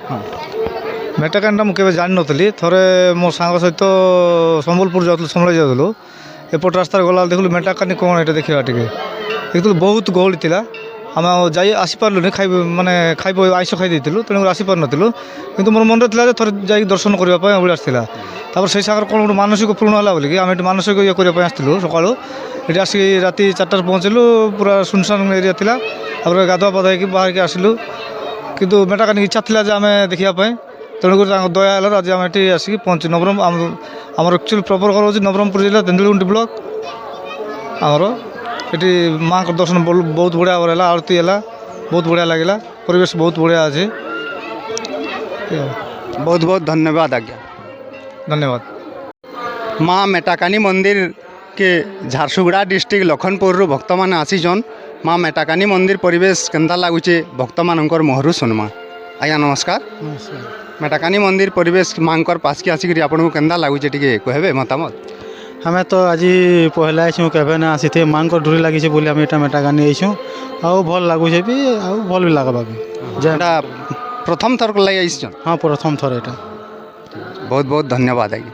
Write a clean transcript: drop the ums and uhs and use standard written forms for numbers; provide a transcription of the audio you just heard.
ହଁ ମେଟାକାନିଟା ମୁଁ କେବେ ଜାଣିନଥିଲି। ଥରେ ମୋ ସାଙ୍ଗ ସହିତ ସମ୍ବଲପୁର ଯାଉଥିଲୁ, ସମଲେଇ ଯାଉଥିଲୁ, ଏପଟ ରାସ୍ତାରେ ଗଲାବେଳେ ଦେଖିଲୁ ମେଟାକାନି କ'ଣ ଏଇଟା ଦେଖିବା ଟିକେ ଦେଖିଥିଲୁ ବହୁତ ଗହଳି ଥିଲା। ଆମେ ଆଉ ଯାଇ ଆସିପାରିଲୁନି, ଖାଇବ ଆଇଁଷ ଖାଇ ଦେଇଥିଲୁ, ତେଣୁକରି ଆସିପାରିନଥିଲୁ। କିନ୍ତୁ ମୋର ମନରେ ଥିଲା ଯେ ଥରେ ଯାଇକି ଦର୍ଶନ କରିବା ପାଇଁ ଅଭିଳାଷ ଥିଲା। ତାପରେ ସେଇ ସାଙ୍ଗରେ କ'ଣ ଗୋଟେ ମାନସିକ ପୂରଣ ହେଲା ବୋଲିକି ଆମେ ଏଠି ମାନସିକ ଇଏ କରିବା ପାଇଁ ଆସିଥିଲୁ ସକାଳୁ। ଏଠି ଆସିକି ରାତି 4ଟାରେ ପହଞ୍ଚିଲୁ, ପୁରା ସୁନସାନ ଏରିଆ ଥିଲା। ତାପରେ ଗାଧୁଆ ପାଧୁଆ ହେଇକି ବାହାରିକି ଆସିଲୁ। କିନ୍ତୁ ମେଟାକାନି ଇଚ୍ଛା ଥିଲା ଯେ ଆମେ ଦେଖିବା ପାଇଁ, ତେଣୁକରି ତାଙ୍କ ଦୟା ହେଲାରୁ ଆଜି ଆମେ ଏଠି ଆସିକି ପହଞ୍ଚି ଆମର ଆକ୍ଚୁଆଲି ପ୍ରପର୍ ଘର ହେଉଛି ନବରଙ୍ଗପୁର ଜିଲ୍ଲା ତେନ୍ଦୁଳିଗୁଣ୍ଡି ବ୍ଲକ୍। ଆମର ଏଠି ମାଆଙ୍କ ଦର୍ଶନ ବହୁତ ବଢ଼ିଆ ଭାବରେ ହେଲା, ଆଳତୀ ହେଲା, ବହୁତ ବଢ଼ିଆ ଲାଗିଲା, ପରିବେଶ ବହୁତ ବଢ଼ିଆ ଅଛି। बहुत बहुत धन्यवाद आज्ञा। ଧନ୍ୟବାଦ। माँ मेटाकानी मंदिर के झारसुगुड़ा डिस्ट्रिक्ट लखनपुर भक्त मान आसीचन। माँ मेटाकानी मंदिर परिवेश केन्ता लगुचे भक्त मानकर मुहरु सुनमा। आज्ञा नमस्कार। मेटाकानी मंदिर परिवेश माँकर पास के आसिक आपको केन्ता लगुचे टिके कहबे मतामत। आमे तो आज पहला आईछू केबे ना आसी माँ को डोरी लगी बोली आम यहाँ मेटाकानी आईछू आउ भल लगुचे भी आउ भल भी लगवा भी। प्रथम थर लगे आईछन। हाँ प्रथम थर यहाँ। बहुत बहुत धन्यवाद आज्ञा।